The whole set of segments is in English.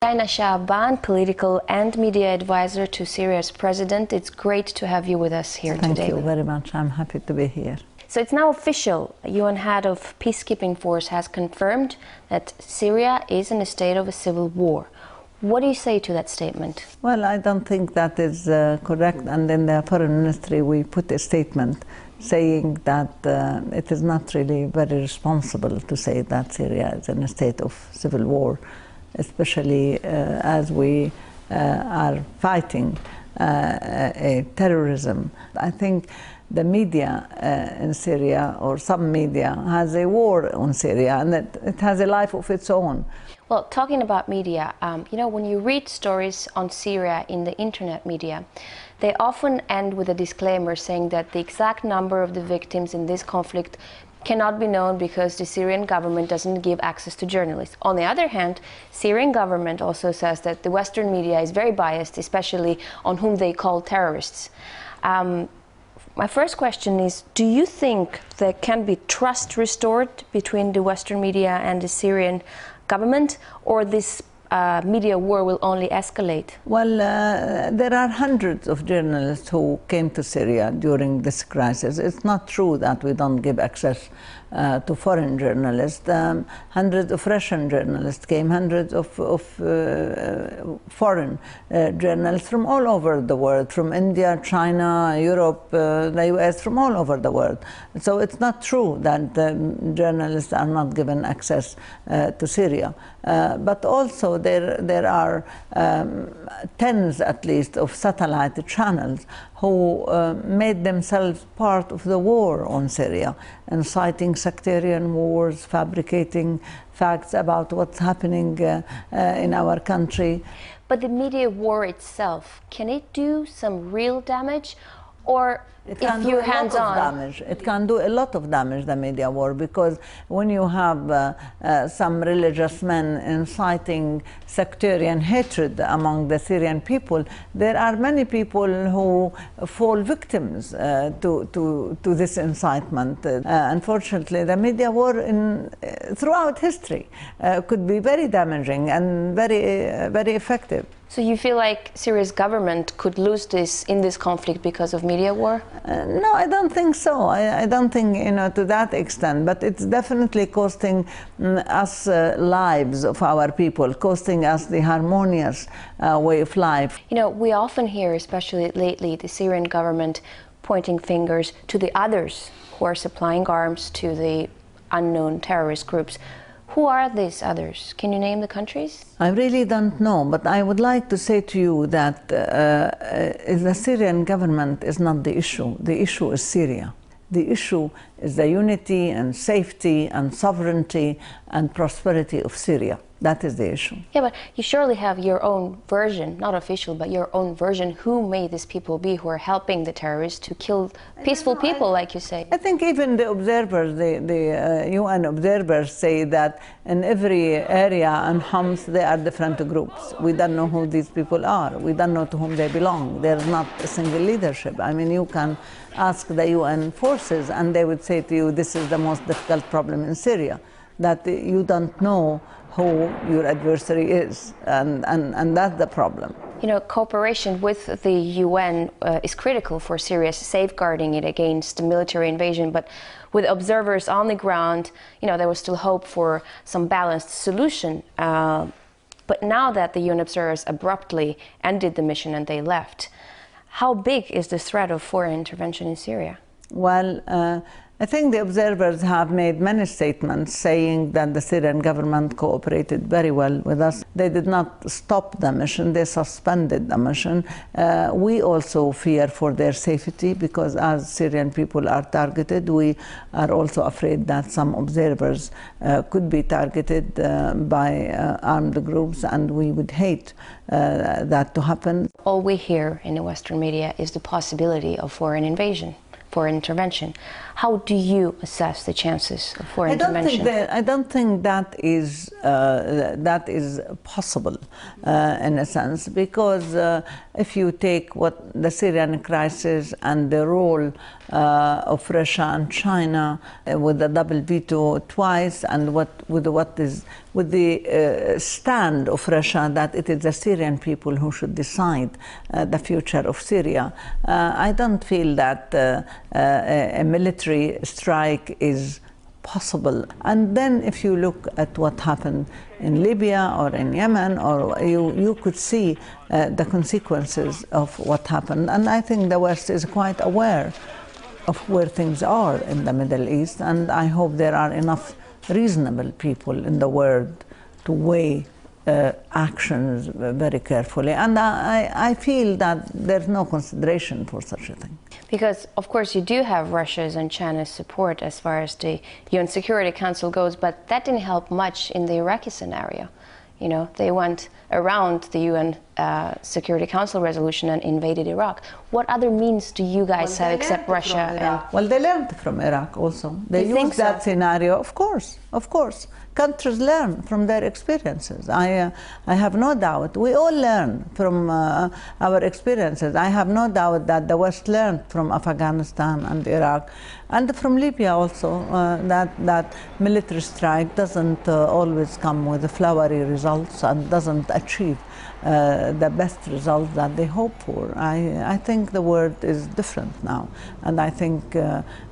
Bouthaina Shaaban, political and media advisor to Syria's president. It's great to have you with us here today. Thank you very much. I'm happy to be here. So it's now official. UN head of Peacekeeping Force has confirmed that Syria is in a state of a civil war. What do you say to that statement? Well, I don't think that is correct. And in the foreign ministry, we put a statement saying that it is not really very responsible to say that Syria is in a state of civil war, especially as we are fighting terrorism. I think the media in Syria, or some media, has a war on Syria, and it has a life of its own. Well, talking about media, when you read stories on Syria in the internet media, they often end with a disclaimer saying that the exact number of the victims in this conflict cannot be known because the Syrian government doesn't give access to journalists. On the other hand, Syrian government also says that the Western media is very biased, especially on whom they call terrorists. My first question is, do you think there can be trust restored between the Western media and the Syrian government, or this media war will only escalate? Well, there are hundreds of journalists who came to Syria during this crisis. It's not true that we don't give access to foreign journalists. Hundreds of Russian journalists came, hundreds of foreign journalists from all over the world, from India, China, Europe, the US, from all over the world. So it's not true that journalists are not given access to Syria. But also there are tens, at least, of satellite channels who made themselves part of the war on Syria, inciting sectarian wars, fabricating facts about what's happening in our country. But the media war itself, can it do some real damage? Or if you're hands-on? It can do a lot of damage, the media war, because when you have some religious men inciting sectarian hatred among the Syrian people, there are many people who fall victims to this incitement. Unfortunately, the media war throughout history could be very damaging and very effective. So you feel like Syria's government could lose in this conflict because of media war? No, I don't think so. I don't think, to that extent. But it's definitely costing us lives of our people, costing us the harmonious way of life. We often hear, especially lately, the Syrian government pointing fingers to the others who are supplying arms to the unknown terrorist groups. Who are these others? Can you name the countries? I really don't know, but I would like to say to you that the Syrian government is not the issue. The issue is Syria. The issue is the unity and safety and sovereignty and prosperity of Syria. That is the issue. Yeah, but you surely have your own version, not official, but your own version. Who may these people be who are helping the terrorists to kill peaceful people, like you say? I think even the observers, the UN observers say that in every area and Homs there are different groups. We don't know who these people are. We don't know to whom they belong. There's not a single leadership. I mean, you can ask the UN forces and they would say to you, this is the most difficult problem in Syria, that you don't know who your adversary is, and that's the problem. Cooperation with the UN is critical for Syria, safeguarding it against military invasion, but with observers on the ground, there was still hope for some balanced solution. But now that the UN observers abruptly ended the mission and they left, how big is the threat of foreign intervention in Syria? Well, I think the observers have made many statements saying that the Syrian government cooperated very well with us. They did not stop the mission, they suspended the mission. We also fear for their safety because as Syrian people are targeted, we are also afraid that some observers could be targeted by armed groups, and we would hate that to happen. All we hear in the Western media is the possibility of foreign invasion, foreign intervention. How do you assess the chances of foreign intervention? I don't think that is possible in a sense, because if you take what the Syrian crisis and the role of Russia and China with the double veto twice, and with what is with the stand of Russia that it is the Syrian people who should decide the future of Syria. I don't feel that a military strike is possible. And then if you look at what happened in Libya or in Yemen, or you could see the consequences of what happened. And I think the West is quite aware of where things are in the Middle East, and I hope there are enough reasonable people in the world to weigh actions very carefully. And I feel that there's no consideration for such a thing. Because, of course, you do have Russia's and China's support as far as the UN Security Council goes, but that didn't help much in the Iraqi scenario. You know, they went around the UN Security Council resolution and invaded Iraq. What other means do you guys have except Russia? Well, they learned from Iraq also. They used that scenario, of course, of course. Countries learn from their experiences. I have no doubt. We all learn from our experiences. I have no doubt that the West learned from Afghanistan and Iraq, and from Libya also, that military strike doesn't always come with flowery results and doesn't achieve the best results that they hope for. I think the world is different now, and I think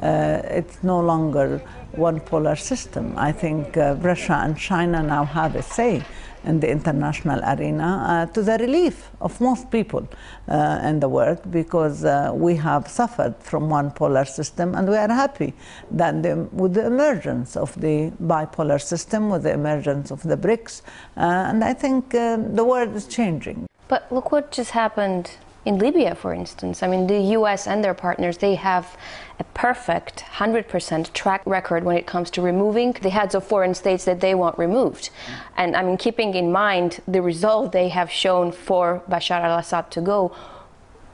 it's no longer one polar system. I think Russia and China now have a say in the international arena to the relief of most people in the world, because we have suffered from one polar system, and we are happy that with the emergence of the bipolar system, with the emergence of the BRICS, and I think the world is changing. But look what just happened in Libya, for instance. I mean, the US and their partners, they have a perfect 100% track record when it comes to removing the heads of foreign states that they want removed. And I mean, keeping in mind the resolve they have shown for Bashar al-Assad to go,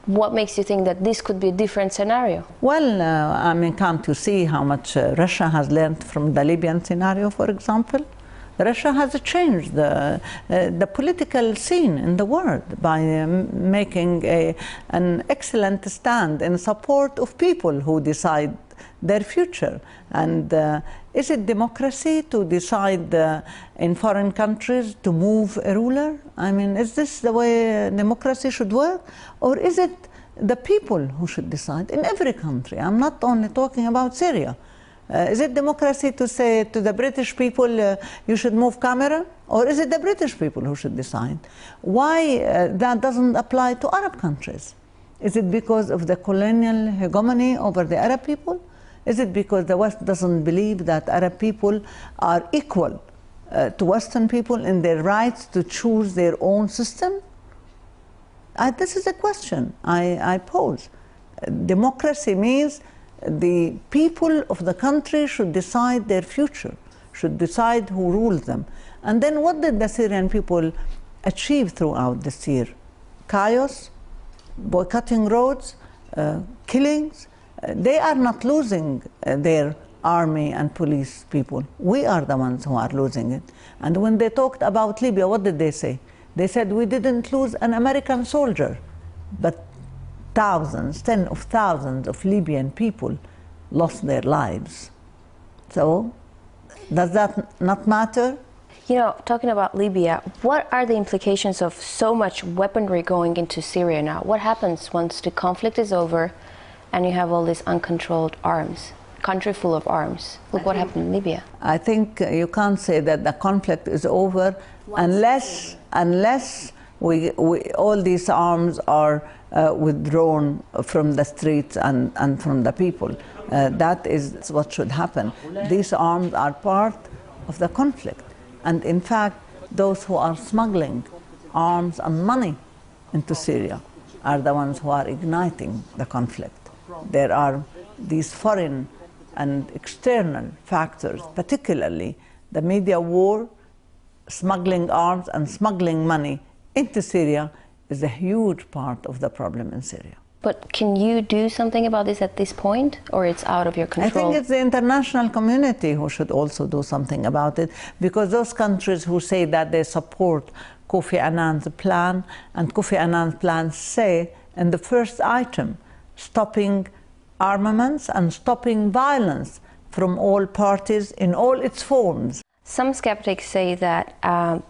what makes you think that this could be a different scenario? Well, I mean, can't you see how much Russia has learned from the Libyan scenario, for example? Russia has changed the political scene in the world by making an excellent stand in support of people who decide their future. And is it democracy to decide in foreign countries to move a ruler? I mean, is this the way democracy should work? Or is it the people who should decide in every country? I'm not only talking about Syria. Is it democracy to say to the British people, you should move camera? Or is it the British people who should decide? Why that doesn't apply to Arab countries? Is it because of the colonial hegemony over the Arab people? Is it because the West doesn't believe that Arab people are equal to Western people in their rights to choose their own system? This is a question I pose. Democracy means the people of the country should decide their future, should decide who rules them. And then what did the Syrian people achieve throughout this year? Chaos, boycotting roads, killings. They are not losing their army and police people. We are the ones who are losing it. And when they talked about Libya, what did they say? They said, we didn't lose an American soldier, but thousands, tens of thousands of Libyan people lost their lives. So, does that not matter? You know, talking about Libya, what are the implications of so much weaponry going into Syria now? What happens once the conflict is over and you have all these uncontrolled arms? Country full of arms. Look what happened in Libya. I think you can't say that the conflict is over unless all these arms are withdrawn from the streets and from the people. That is what should happen. These arms are part of the conflict. And in fact, those who are smuggling arms and money into Syria are the ones who are igniting the conflict. There are these foreign and external factors, particularly the media war, smuggling arms and smuggling money into Syria is a huge part of the problem in Syria. But can you do something about this at this point, or it's out of your control? I think it's the international community who should also do something about it, because those countries who say that they support Kofi Annan's plan, and Kofi Annan's plan say in the first item, stopping armaments and stopping violence from all parties in all its forms. Some skeptics say that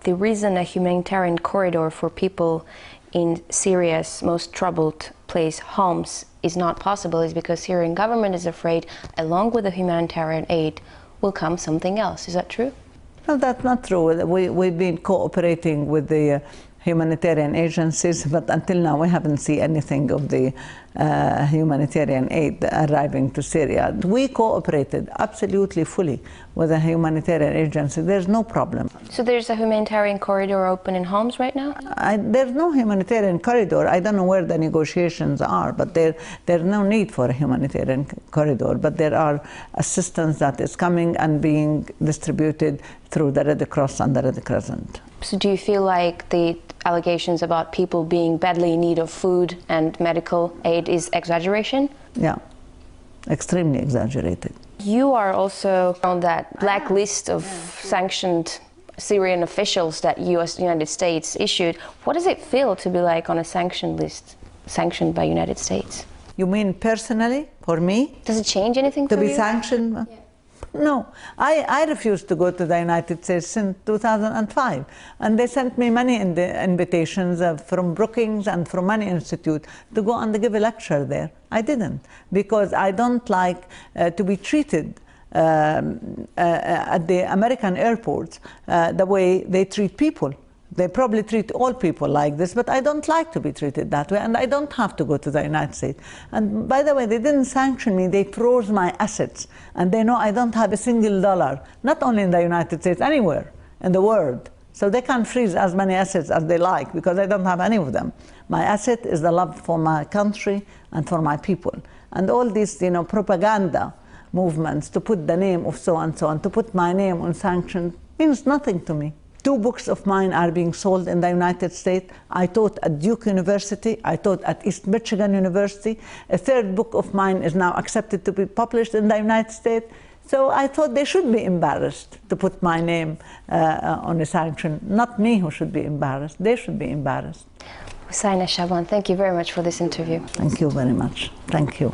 the reason a humanitarian corridor for people in Syria's most troubled place, Homs, is not possible is because Syrian government is afraid, along with the humanitarian aid, will come something else. Is that true? No, that's not true. We've been cooperating with the humanitarian agencies, but until now we haven't seen anything of the humanitarian aid arriving to Syria. We cooperated absolutely fully with the humanitarian agency. There's no problem. So there's a humanitarian corridor open in Homs right now? There's no humanitarian corridor. I don't know where the negotiations are, but there's no need for a humanitarian corridor. But there are assistance that is coming and being distributed through the Red Cross and the Red Crescent. So do you feel like the allegations about people being badly in need of food and medical aid is exaggeration? Yeah, extremely exaggerated. You are also on that black list of sanctioned Syrian officials that United States issued. What does it feel to be like on a sanctioned list, sanctioned by United States? You mean personally, for me? Does it change anything for you? To be sanctioned? Yeah. No, I refused to go to the United States since 2005, and they sent me many invitations from Brookings and from many institutes to go and give a lecture there. I didn't, because I don't like to be treated at the American airports the way they treat people. They probably treat all people like this, but I don't like to be treated that way, and I don't have to go to the United States. And by the way, they didn't sanction me, they froze my assets, and they know I don't have a single dollar, not only in the United States, anywhere in the world. So they can freeze as many assets as they like, because I don't have any of them. My asset is the love for my country and for my people. And all these, propaganda movements to put the name of so and so, and to put my name on sanctions, means nothing to me. 2 books of mine are being sold in the United States. I taught at Duke University. I taught at East Michigan University. A 3rd book of mine is now accepted to be published in the United States. So I thought they should be embarrassed to put my name on a sanction. Not me who should be embarrassed. They should be embarrassed. Bouthaina Shaaban, thank you very much for this interview. Thank you very much. Thank you.